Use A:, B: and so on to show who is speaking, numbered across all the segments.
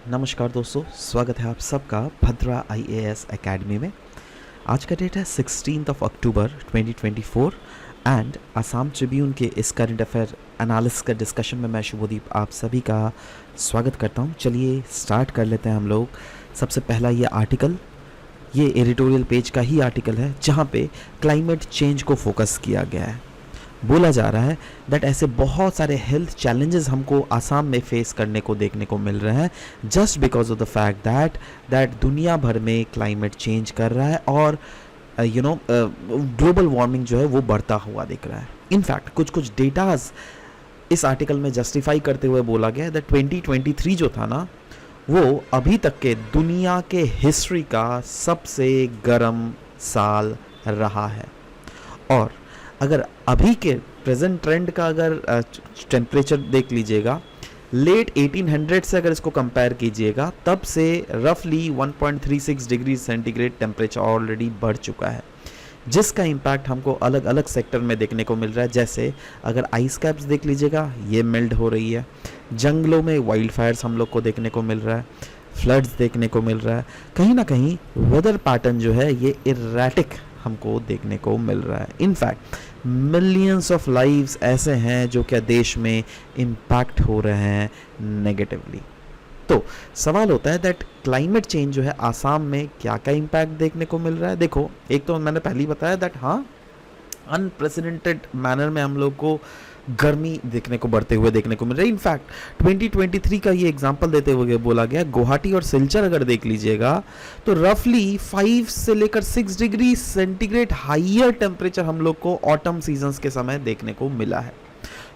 A: नमस्कार दोस्तों, स्वागत है आप सबका भद्रा आईएएस एकेडमी में। आज का डेट है 16 अक्टूबर 2024 एंड आसाम ट्रिब्यून के इस करंट अफेयर एनालिसिस का डिस्कशन में मैं शुभदीप आप सभी का स्वागत करता हूं। चलिए स्टार्ट कर लेते हैं हम लोग। सबसे पहला ये आर्टिकल, ये एडिटोरियल पेज का ही आर्टिकल है जहां पे क्लाइमेट चेंज को फोकस किया गया है। बोला जा रहा है दैट ऐसे बहुत सारे हेल्थ चैलेंजेस हमको आसाम में फेस करने को देखने को मिल रहे हैं just because of the fact that दुनिया भर में क्लाइमेट चेंज कर रहा है और ग्लोबल वार्मिंग जो है वो बढ़ता हुआ दिख रहा है। इनफैक्ट कुछ डेटाज इस आर्टिकल में जस्टिफाई करते हुए बोला गया है दैट 2023 जो था ना, वो अभी तक के दुनिया के हिस्ट्री का सबसे गर्म साल रहा है। और अगर अभी के प्रेजेंट ट्रेंड का अगर टेम्परेचर देख लीजिएगा, लेट 1800 से अगर इसको कंपेयर कीजिएगा, तब से रफली 1.36 डिग्री सेंटीग्रेड टेम्परेचर ऑलरेडी बढ़ चुका है, जिसका इम्पैक्ट हमको अलग अलग सेक्टर में देखने को मिल रहा है। जैसे अगर आइस कैप्स देख लीजिएगा, ये मेल्ट हो रही है। जंगलों में वाइल्ड फायर्स हम लोग को देखने को मिल रहा है। फ्लड्स देखने को मिल रहा है। कहीं ना कहीं वेदर पैटर्न जो है ये इरेटिक हमको देखने को मिल रहा है। इनफैक्ट मिलियंस ऑफ लाइव्स ऐसे हैं जो क्या देश में इम्पैक्ट हो रहे हैं नेगेटिवली। तो सवाल होता है दैट क्लाइमेट चेंज जो है आसाम में क्या क्या इम्पैक्ट देखने को मिल रहा है। देखो, एक तो मैंने पहले ही बताया दैट हाँ, अनप्रेसिडेंटेड मैनर में हम लोग को गर्मी देखने को बढ़ते हुए देखने को मिल रहा है। इनफैक्ट 2023 का ये एग्जांपल देते हुए बोला गया, गुवाहाटी और सिलचर अगर देख लीजिएगा तो रफली 5 से लेकर 6 डिग्री सेंटीग्रेड हाइयर टेम्परेचर हम लोग को ऑटम सीजन्स के समय देखने को मिला है।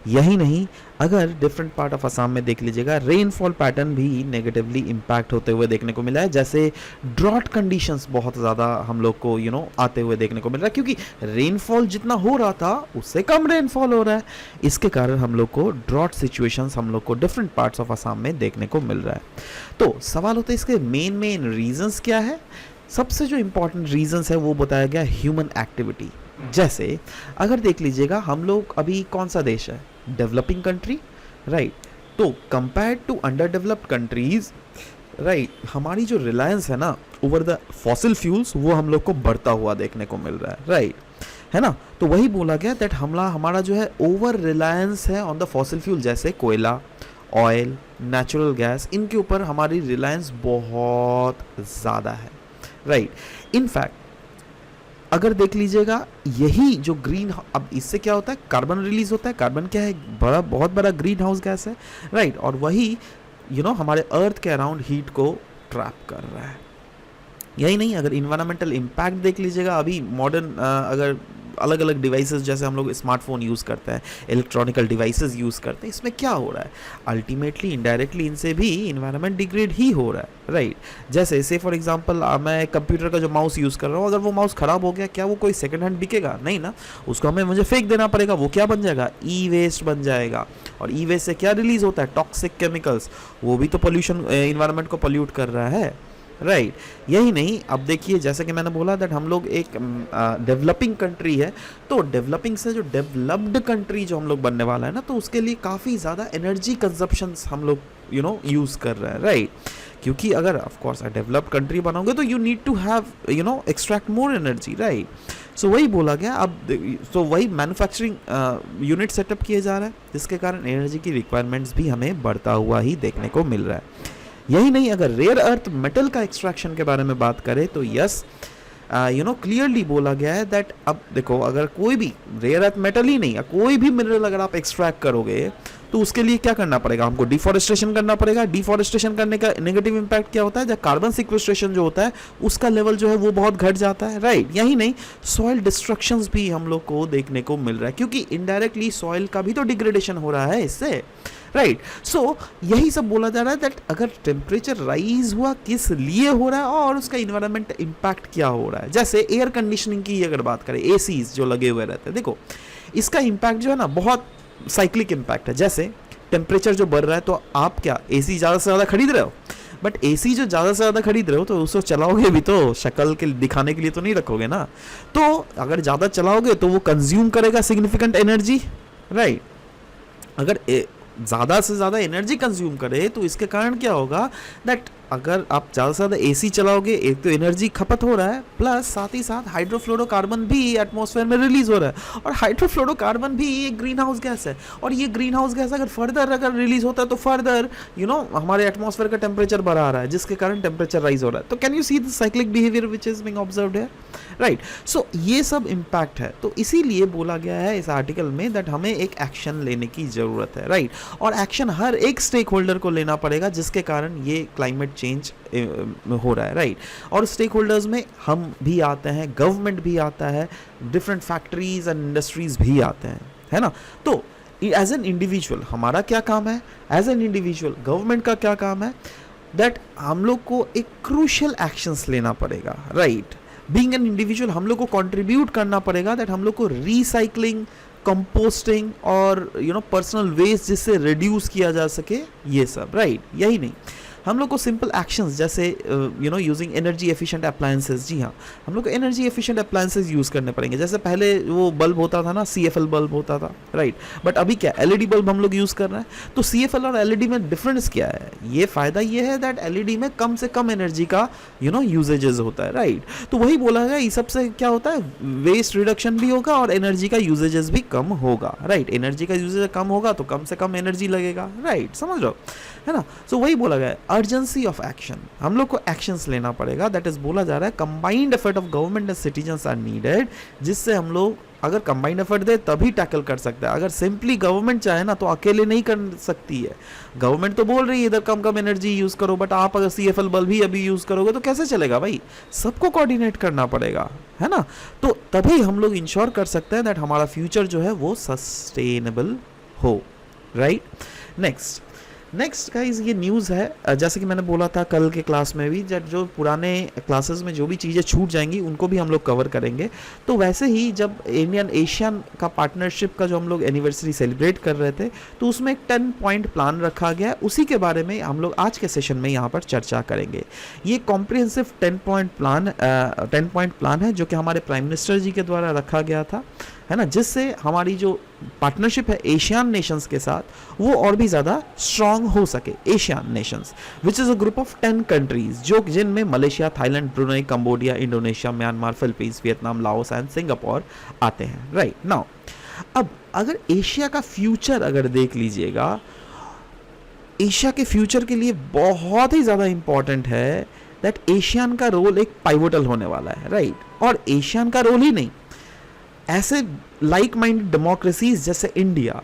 A: यही नहीं, अगर डिफरेंट पार्ट ऑफ असम में देख लीजिएगा, रेनफॉल पैटर्न भी नेगेटिवली इम्पैक्ट होते हुए देखने को मिला है। जैसे ड्रॉट कंडीशंस बहुत ज़्यादा हम लोग को आते हुए देखने को मिल रहा है, क्योंकि रेनफॉल जितना हो रहा था उससे कम रेनफॉल हो रहा है। इसके कारण हम लोग को ड्रॉट सिचुएशंस हम लोग को डिफरेंट पार्ट्स ऑफ असम में देखने को मिल रहा है। तो सवाल होता है इसके मेन रीजंस क्या है। सबसे जो इम्पोर्टेंट रीजंस है वो बताया गया ह्यूमन एक्टिविटी। जैसे अगर देख लीजिएगा, हम लोग अभी कौन सा देश है, डेवलपिंग कंट्री, राइट। तो compared to under developed countries, right, हमारी जो रिलायंस है ना ओवर द फॉसिल फ्यूल्स, वो हम लोग को बढ़ता हुआ देखने को मिल रहा है, राइट, है ना। तो वही बोला गया दैट हमारा जो है ओवर रिलायंस है ऑन द फॉसिल फ्यूल, जैसे कोयला, ऑयल, नेचुरल गैस, इनके ऊपर हमारी रिलायंस बहुत ज़्यादा है, राइट। इनफैक्ट अगर देख लीजिएगा, यही जो ग्रीन, अब इससे क्या होता है, कार्बन रिलीज होता है। कार्बन क्या है, बहुत बड़ा ग्रीन हाउस गैस है, राइट। और वही हमारे अर्थ के अराउंड हीट को ट्रैप कर रहा है। यही नहीं, अगर इन्वायरमेंटल इम्पैक्ट देख लीजिएगा, अभी मॉडर्न अगर अलग अलग डिवाइसेस, जैसे हम लोग स्मार्टफोन यूज़ करते हैं, इलेक्ट्रॉनिकल डिवाइसेस यूज़ करते हैं, इसमें क्या हो रहा है, अल्टीमेटली इनडायरेक्टली इनसे भी इन्वायरमेंट डिग्रेड ही हो रहा है, राइट। जैसे से फॉर एग्जांपल मैं कंप्यूटर का जो माउस यूज़ कर रहा हूँ, अगर वो माउस ख़राब हो गया, क्या वो कोई सेकंड हैंड बिकेगा? नहीं ना, उसको मुझे फेंक देना पड़ेगा। वो क्या बन जाएगा, ई वेस्ट बन जाएगा। और ई वेस्ट से क्या रिलीज होता है, टॉक्सिक केमिकल्स, वो भी तो पोल्यूशन, इन्वायरमेंट को पोल्यूट कर रहा है, राइट। यही नहीं, अब देखिए, जैसे कि मैंने बोला दैट हम लोग एक डेवलपिंग कंट्री है, तो डेवलपिंग से जो डेवलप्ड कंट्री जो हम लोग बनने वाला है ना, तो उसके लिए काफ़ी ज़्यादा एनर्जी कंजप्शंस हम लोग यूज़ कर रहे हैं, राइट। क्योंकि अगर ऑफकोर्स डेवलप्ड कंट्री बनाओगे तो you need to have extract more energy, right. So वही बोला गया। अब तो वही मैन्युफैक्चरिंग यूनिट सेटअप किए जा रहा है, जिसके कारण एनर्जी की रिक्वायरमेंट्स भी हमें बढ़ता हुआ ही देखने को मिल रहा है। यही नहीं, अगर रेयर अर्थ मेटल का एक्सट्रैक्शन के बारे में बात करें तो यस, क्लियरली बोला गया है दैट अब देखो, अगर कोई भी रेयर अर्थ मेटल ही नहीं, कोई भी मिनरल अगर आप एक्सट्रैक्ट करोगे तो उसके लिए क्या करना पड़ेगा, हमको डिफॉरेस्टेशन करना पड़ेगा। डिफॉरेस्टेशन करने का नेगेटिव इंपैक्ट क्या होता है, जब कार्बन सिक्वेस्ट्रेशन जो होता है उसका लेवल जो है वो बहुत घट जाता है, राइट। यही नहीं, सॉइल डिस्ट्रक्शंस भी हम लोग को देखने को मिल रहा है, क्योंकि इनडायरेक्टली सॉइल का भी तो डिग्रेडेशन हो रहा है इससे, राइट। सो यही सब बोला जा रहा है दैट अगर टेम्परेचर राइज हुआ किस लिए हो रहा है और उसका इन्वायरमेंट इम्पैक्ट क्या हो रहा है। जैसे एयर कंडीशनिंग की अगर बात करें, एसीज जो लगे हुए रहते हैं, देखो इसका इम्पैक्ट जो है ना बहुत साइक्लिक इम्पैक्ट है। जैसे टेम्परेचर जो बढ़ रहा है तो आप क्या एसी ज़्यादा से ज़्यादा खरीद रहे हो, बट एसी जो ज़्यादा से ज़्यादा खरीद रहे हो तो उसको चलाओगे भी तो शक्ल के दिखाने के लिए तो नहीं रखोगे ना। तो अगर ज़्यादा चलाओगे तो वो कंज्यूम करेगा सिग्निफिकेंट एनर्जी, राइट। अगर ज़्यादा से ज़्यादा एनर्जी कंज्यूम करे तो इसके कारण क्या होगा दैट अगर आप ज़्यादा से ज़्यादा एसी चलाओगे, एक तो एनर्जी खपत हो रहा है, प्लस साथ ही साथ हाइड्रोफ्लोरोकार्बन भी एटमॉस्फेयर में रिलीज हो रहा है, और हाइड्रोफ्लोरोकार्बन भी एक ग्रीन हाउस गैस है, और ये ग्रीन हाउस गैस अगर फर्दर अगर रिलीज होता है तो फर्दर हमारे एटमॉस्फेयर का टेम्परेचर बढ़ा रहा है, जिसके कारण टेम्परेचर राइज हो रहा है. तो can you see the cyclic behaviour which is being observed है, राइट. सो ये सब इम्पैक्ट है. तो इसीलिए बोला गया है इस आर्टिकल में दैट हमें एक एक्शन लेने की ज़रूरत है, राइट. और एक्शन हर एक स्टेक होल्डर को लेना पड़ेगा, जिसके कारण ये क्लाइमेट चेंज हो रहा है, राइट. और स्टेक होल्डर्स में हम भी आते हैं, गवर्नमेंट भी आता है, डिफरेंट फैक्ट्रीज एंड इंडस्ट्रीज भी आते हैं, है ना. तो एज एन इंडिविजुअल हमारा क्या काम है, एज एन इंडिविजुअल गवर्नमेंट का क्या काम है, दैट हम लोग को एक क्रूशियल एक्शंस लेना पड़ेगा, राइट. बीइंग एन इंडिविजुअल हम लोग को कंट्रीब्यूट करना पड़ेगा, दैट हम लोग को रिसाइकलिंग, कंपोस्टिंग और पर्सनल वेस्ट जिससे रिड्यूस किया जा सके, ये सब, राइट. यही नहीं, हम लोग को सिंपल एक्शंस जैसे यूजिंग एनर्जी एफिशिएंट अप्लायंसेस. जी हाँ, हम लोग को एनर्जी एफिशिएंट अप्लायंसेस यूज़ करने पड़ेंगे. जैसे पहले वो बल्ब होता था ना, CFL बल्ब होता था, राइट. बट अभी क्या LED बल्ब हम लोग यूज़ कर रहे हैं. तो CFL और LED में डिफरेंस क्या है? ये फ़ायदा ये है दैट LED में कम से कम एनर्जी का यूजेजेस होता है, राइट. तो वही बोला है, इस सबसे क्या होता है, वेस्ट रिडक्शन भी होगा और एनर्जी का यूजेजेस भी कम होगा, राइट. एनर्जी का यूजेज कम होगा तो कम से कम एनर्जी लगेगा, राइट. समझ लो, है ना. सो वही बोला गया है, अर्जेंसी ऑफ एक्शन. हम लोग को एक्शंस लेना पड़ेगा. दैट इज बोला जा रहा है combined effort of government and citizens are needed, जिससे हम लोग अगर कंबाइंड एफर्ट दे तभी टैकल कर सकते हैं. अगर सिंपली गवर्नमेंट चाहे ना तो अकेले नहीं कर सकती है. गवर्नमेंट तो बोल रही है इधर कम कम एनर्जी यूज करो, बट आप अगर CFL बल्ब भी अभी यूज करोगे तो कैसे चलेगा भाई. सबको कोऑर्डिनेट करना पड़ेगा, है ना. तो तभी हम लोग इंश्योर कर सकते हैं दैट हमारा फ्यूचर जो है वो सस्टेनेबल हो, राइट. नेक्स्ट गाइज ये न्यूज़ है, जैसे कि मैंने बोला था कल के क्लास में भी, जब जो पुराने क्लासेस में जो भी चीज़ें छूट जाएंगी उनको भी हम लोग कवर करेंगे. तो वैसे ही जब इंडियन एशियन का पार्टनरशिप का जो हम लोग एनिवर्सरी सेलिब्रेट कर रहे थे तो उसमें एक 10 पॉइंट प्लान रखा गया है. उसी के बारे में हम लोग आज के सेशन में यहाँ पर चर्चा करेंगे. ये कॉम्प्रिहेंसिव 10 पॉइंट प्लान है जो कि हमारे प्राइम मिनिस्टर जी के द्वारा रखा गया था, है ना, जिससे हमारी जो पार्टनरशिप है एशियन नेशंस के साथ वो और भी ज़्यादा स्ट्रांग हो सके. Asian Nations which is a group of 10 countries, जो जिनमें Malaysia, Thailand, Brunei, Cambodia, Indonesia, Myanmar, Philippines, Vietnam, Laos and Singapore आते हैं, राइट. नाउ अब अगर एशिया का फ्यूचर अगर देख लीजिएगा, एशिया के फ्यूचर के लिए बहुत ही ज़्यादा इंपॉर्टेंट है दैट एशियन का रोल एक पाइवोटल होने वाला है, राइट. और एशियन का रोल ही नहीं, ऐसे लाइक माइंडेड डेमोक्रेसीज जैसे इंडिया,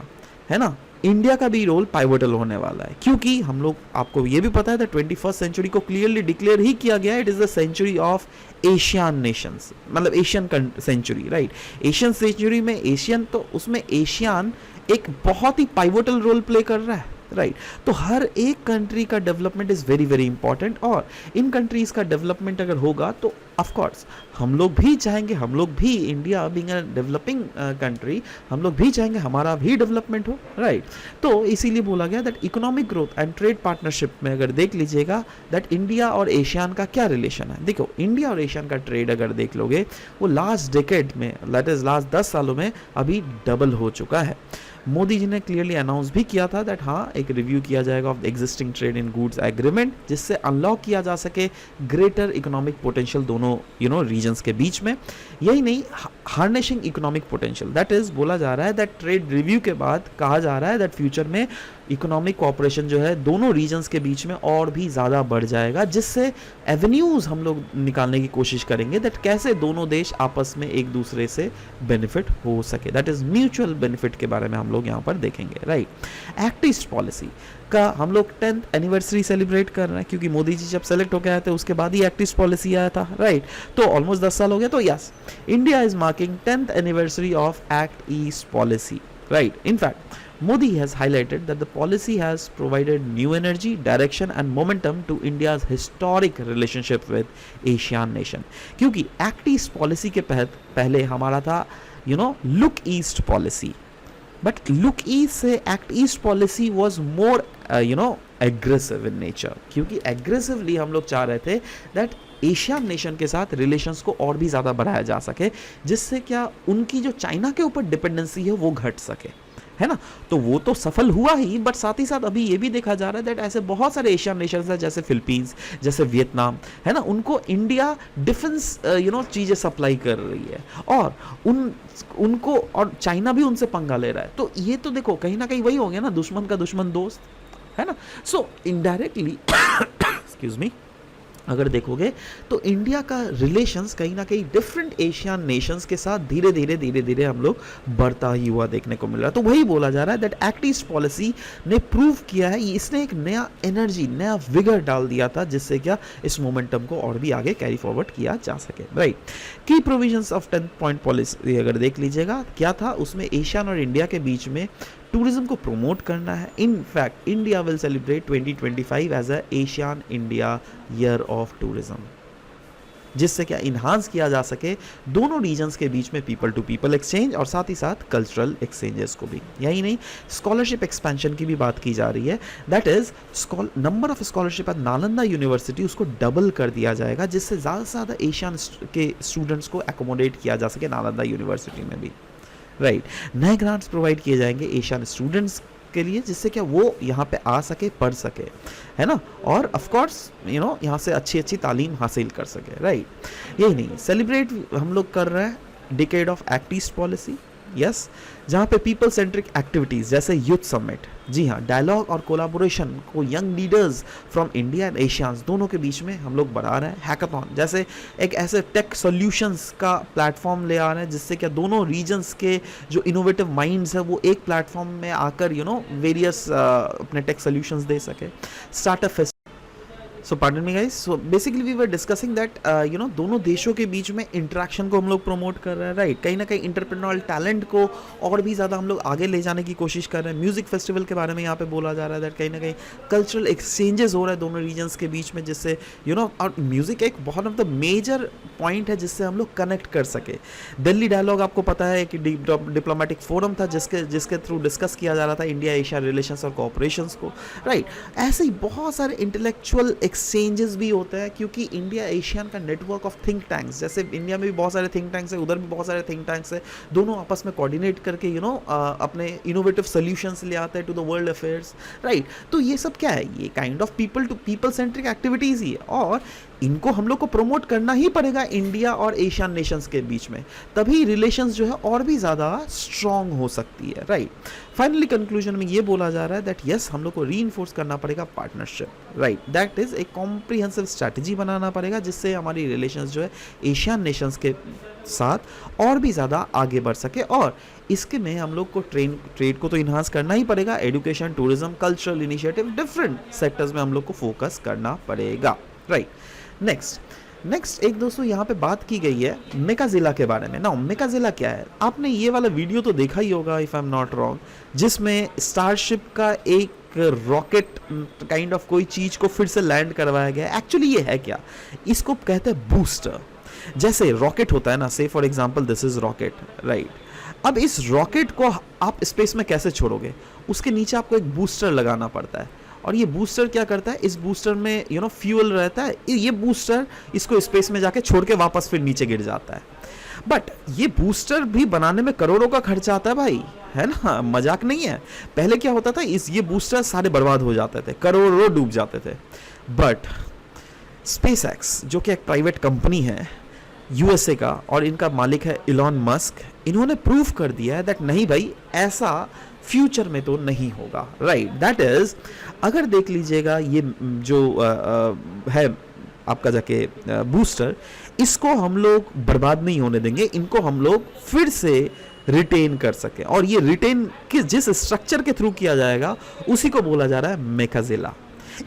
A: है ना, इंडिया का भी रोल पाइवोटल होने वाला है. क्योंकि हम लोग, आपको ये भी पता है दैट 21st सेंचुरी को क्लियरली डिक्लेयर ही किया गया है, it is the century of Asian nations, मतलब Asian century, right. Asian century में एशियन, तो उसमें एशियन एक बहुत ही पाइवोटल रोल प्ले कर रहा है, राइट. तो हर एक कंट्री का development is very very important, और इन कंट्रीज़ का डेवलपमेंट अगर होगा तो ऑफ कोर्स हम लोग भी चाहेंगे, हम लोग भी, India being a developing country, हम लोग भी चाहेंगे हमारा भी डेवलपमेंट हो, राइट. तो इसीलिए बोला गया that economic growth and trade partnership में अगर देख लीजिएगा दैट इंडिया और एशियन का क्या रिलेशन है. देखो, इंडिया और एशियन का ट्रेड अगर देख लोगे वो लास्ट डेकेड में, दैट इज लास्ट 10 सालों में अभी डबल हो चुका है. मोदी जी ने क्लियरली अनाउंस भी किया था दैट हाँ, एक रिव्यू किया जाएगा of existing trade in goods agreement, जिससे अनलॉक किया जा सके ग्रेटर इकोनॉमिक पोटेंशियल दोनों रीजन्स के बीच में. यही नहीं, harnessing economic potential, that is बोला जा रहा है दैट ट्रेड रिव्यू के बाद कहा जा रहा है दैट फ्यूचर में इकोनॉमिक कोऑपरेशन जो है दोनों रीजन्स के बीच में और भी ज़्यादा बढ़ जाएगा, जिससे एवेन्यूज़ हम लोग निकालने की कोशिश करेंगे दैट कैसे दोनों देश आपस में एक दूसरे से बेनिफिट हो सके. दैट इज़ म्यूचुअल बेनिफिट के बारे में हम लोग यहाँ पर देखेंगे, राइट. एक्ट ईस्ट पॉलिसी का हम लोग 10th एनिवर्सरी सेलिब्रेट कर रहे हैं, क्योंकि मोदी जी जब सेलेक्ट होकर आए थे उसके बाद ही एक्ट ईस्ट पॉलिसी आया था, राइट. तो ऑलमोस्ट 10 साल हो गया. तो yes, India is marking 10th anniversary of act east policy, right. In fact Modi has highlighted that the policy has provided new energy, direction and momentum to India's historic relationship with Asian nation. क्योंकि Act East policy के पहले हमारा था Look East policy, but Look East से Act East policy was more aggressive in nature. क्योंकि aggressively हम लोग चाह रहे थे that एशियन नेशन के साथ रिलेशंस को और भी ज़्यादा बढ़ाया जा सके, जिससे क्या उनकी जो चाइना के ऊपर डिपेंडेंसी है वो घट सके, है ना। तो वो तो सफल हुआ ही, बट साथ ही साथ अभी ये भी देखा जा रहा है दैट ऐसे बहुत सारे एशियन नेशंस हैं जैसे फिलीपींस, जैसे वियतनाम, है ना, उनको इंडिया डिफेंस चीज़ें सप्लाई कर रही है, और उनको और चाइना भी उनसे पंगा ले रहा है। तो ये तो देखो कहीं ना कहीं वही हो गया ना, दुश्मन का दुश्मन दोस्त, है ना। सो इनडायरेक्टली एक्सक्यूज मी, अगर देखोगे तो इंडिया का रिलेशंस कहीं ना कहीं डिफरेंट एशियन नेशंस के साथ धीरे धीरे हम लोग बढ़ता ही हुआ देखने को मिल रहा है। तो वही बोला जा रहा है दैट एक्ट ईस्ट पॉलिसी ने प्रूव किया है, इसने एक नया एनर्जी, नया विगर डाल दिया था, जिससे क्या इस मोमेंटम को और भी आगे कैरी फॉरवर्ड किया जा सके, राइट। की प्रोविजंस ऑफ 10 पॉइंट पॉलिसी अगर देख लीजिएगा क्या था, उसमें एशियन और इंडिया के बीच में टूरिज्म को प्रमोट करना है। In fact India will celebrate 2025 as a Asian India year of tourism, जिससे क्या इन्हांस किया जा सके दोनों रीजन्स के बीच में पीपल टू पीपल एक्सचेंज और साथ ही साथ कल्चरल एक्सचेंजेस को भी। यही नहीं, स्कॉलरशिप एक्सपेंशन की भी बात की जा रही है, that is number of scholarship eight Nalanda university उसको डबल कर दिया जाएगा, जिससे ज़्यादा से ज़्यादा एशियन के स्टूडेंट्स को एकोमोडेट किया जा सके नालंदा यूनिवर्सिटी में भी, राइट। नए ग्रांट्स प्रोवाइड किए जाएंगे एशियन स्टूडेंट्स के लिए, जिससे क्या वो यहाँ पे आ सके, पढ़ सके, है ना, और ऑफ कोर्स यहाँ से अच्छी अच्छी तालीम हासिल कर सके, राइट। यही नहीं, सेलिब्रेट हम लोग कर रहे हैं decade of act east policy, yes, जहाँ पे पीपल सेंट्रिक एक्टिविटीज़ जैसे यूथ समिट, जी हाँ, डायलॉग और कोलाबोरेशन को young leaders from India and Asians दोनों के बीच में हम लोग बढ़ा रहे हैं। हैकाथॉन जैसे एक ऐसे टेक सॉल्यूशंस का प्लेटफॉर्म ले आ रहे हैं, जिससे क्या दोनों रीजन्स के जो इनोवेटिव माइंड्स है वो एक प्लेटफॉर्म में आकर वेरियस अपने टेक सॉल्यूशंस दे सके। Startup so pardon me guys, so basically we were discussing that दोनों देशों के बीच में इंटरेक्शन को हम लोग प्रमोट कर रहे हैं, राइट। कहीं ना कहीं इंटरप्रेन्योरियल टैलेंट को और भी ज़्यादा हम लोग आगे ले जाने की कोशिश कर रहे हैं। म्यूजिक फेस्टिवल के बारे में यहाँ पे बोला जा रहा है दैट कहीं ना कहीं कल्चरल एक्सचेंजेस हो रहा है दोनों रीजन्स के बीच में, जिससे और म्यूजिक एक बहुत ऑफ द मेजर पॉइंट है जिससे हम लोग कनेक्ट कर सके। दिल्ली डायलॉग आपको पता है कि डिप्लोमेटिक फोरम था जिसके थ्रू डिस्कस किया जा रहा था इंडिया एशिया रिलेशंस और कोऑपरेशंस को, राइट। ऐसे ही बहुत सारे इंटेलेक्चुअल एक्सचेंजेस भी होते हैं, क्योंकि इंडिया एशियन का नेटवर्क ऑफ थिंक टैंक्स, जैसे इंडिया में भी बहुत सारे थिंक टैंक्स है, उधर भी बहुत सारे थिंक टैंक्स है, दोनों आपस में कोऑर्डिनेट करके अपने इनोवेटिव सॉल्यूशंस ले आते हैं to the world affairs, right. तो ये सब क्या है, ये kind of people to people centric activities ही है, और इनको हम लोग को प्रमोट करना ही पड़ेगा इंडिया और एशियन नेशंस के बीच में, तभी रिलेशंस जो है और भी ज़्यादा स्ट्रॉन्ग हो सकती है, राइट। फाइनली कंक्लूजन में ये बोला जा रहा है दैट यस, हम लोग को रीइंफोर्स करना पड़ेगा पार्टनरशिप, राइट। दैट इज़ एक कॉम्प्रिहेंसिव स्ट्रैटेजी बनाना पड़ेगा, जिससे हमारी रिलेशंस जो है एशियन नेशंस के साथ और भी ज़्यादा आगे बढ़ सके, और इसके में हम लोग को ट्रेड को तो इन्हांस करना ही पड़ेगा, education, tourism, cultural initiative, different sectors में हम लोग को फोकस करना पड़ेगा, राइट। नेक्स्ट एक दोस्तों यहाँ पे बात की गई है मेकाजिला के बारे में। ना मेकाजिला क्या है, आपने ये वाला वीडियो तो देखा ही होगा if I am not wrong, जिसमें स्टारशिप का एक रॉकेट काइंड ऑफ कोई चीज को फिर से लैंड करवाया गया। एक्चुअली ये है क्या, इसको कहते हैं बूस्टर। जैसे रॉकेट होता है ना, से for example this is rocket, right. अब इस रॉकेट को आप स्पेस में कैसे छोड़ोगे, उसके नीचे आपको एक बूस्टर लगाना पड़ता है, और ये बूस्टर क्या करता है, इस बूस्टर में फ्यूल रहता है, ये बूस्टर इसको स्पेस में जाके छोड़ के वापस फिर नीचे गिर जाता है। बट ये बूस्टर भी बनाने में करोड़ों का खर्चा आता है भाई, है ना, मजाक नहीं है। पहले क्या होता था, ये बूस्टर सारे बर्बाद हो जाते थे, करोड़ों डूब जाते थे। बट स्पेसएक्स जो कि एक प्राइवेट कंपनी है यूएसए का, और इनका मालिक है इलॉन मस्क, इन्होंने प्रूव कर दिया है दैट नहीं भाई, ऐसा फ्यूचर में तो नहीं होगा, राइट। दैट इज, अगर देख लीजिएगा ये जो है आपका जाके बूस्टर, इसको हम लोग बर्बाद नहीं होने देंगे, इनको हम लोग फिर से रिटेन कर सके, और ये रिटेन जिस स्ट्रक्चर के थ्रू किया जाएगा उसी को बोला जा रहा है मेकाजिला।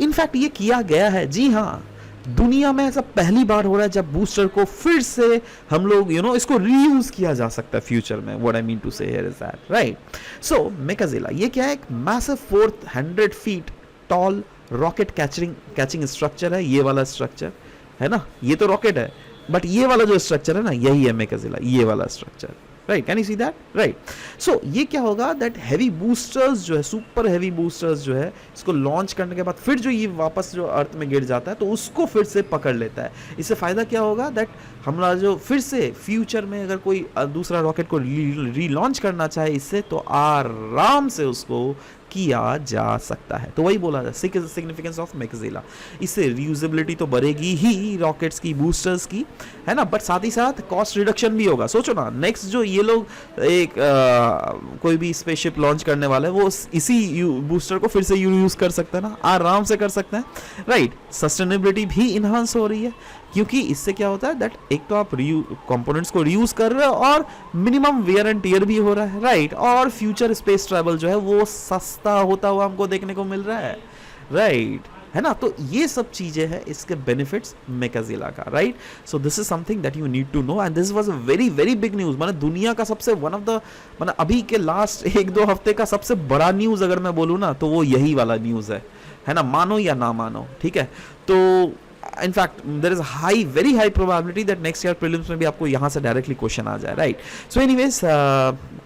A: इनफैक्ट ये किया गया है, जी हाँ, दुनिया में ऐसा पहली बार हो रहा है जब बूस्टर को फिर से हम लोग इसको रीयूज किया जा सकता है फ्यूचर में। व्हाट आई मीन टू से हियर इज दैट, राइट। सो मेकाजिला ये क्या है, एक massive 400 feet tall rocket catching structure है, ये वाला स्ट्रक्चर है ना, ये तो रॉकेट है, बट ये वाला जो स्ट्रक्चर है ना, यही है मेकाजिला, ये वाला structure, right, can you see that, right. So ये क्या होगा दैट हैवी बूस्टर्स जो है, सुपर हैवी बूस्टर्स जो है, इसको लॉन्च करने के बाद फिर जो ये वापस जो अर्थ में गिर जाता है तो उसको फिर से पकड़ लेता है। इससे फ़ायदा क्या होगा दैट हमारा जो फिर से फ्यूचर में अगर कोई दूसरा रॉकेट को रीलॉन्च करना चाहे इससे, तो आराम से उसको किया जा सकता है। तो वही बोला जाए सिग्निफिकेंस ऑफ मैकजिला, इससे रीयूजेबिलिटी तो बढ़ेगी ही रॉकेट्स की, बूस्टर्स की, है ना, बट साथ ही साथ कॉस्ट रिडक्शन भी होगा। सोचो ना, नेक्स्ट जो ये लोग एक कोई भी स्पेसशिप लॉन्च करने वाला है, वो इसी बूस्टर को फिर से यूज कर सकता है ना, आराम से कर सकते हैं, राइट। सस्टेनेबिलिटी भी इन्हांस हो रही है, क्योंकि इससे क्या होता है दैट एक तो आप कंपोनेंट्स को रीयूज कर रहे हो और मिनिमम वेयर एंड टियर भी हो रहा है, राइट। और फ्यूचर स्पेस ट्रैवल जो है वो सस्ता होता हुआ हमको देखने को मिल रहा है, राइट, है ना। तो ये सब चीजें हैं इसके बेनिफिट्स मैकजिला का, right. So this is something that you need to know and this was a very very big news. मैंने दुनिया का सबसे वन ऑफ द मैंने अभी के लास्ट 1-2 हफ्ते का सबसे बड़ा न्यूज अगर मैं बोलूँ ना, तो वो यही वाला न्यूज है ना, मानो या ना मानो, ठीक है। तो in fact there is a very high probability that next year prelims में भी आपको यहाँ से directly question आ जाए, right? So anyways,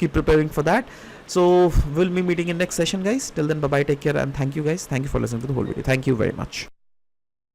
A: keep preparing for that. So we'll be meeting in next session, guys. Till then, bye bye, take care, and thank you guys, thank you for listening to the whole video. Thank you very much.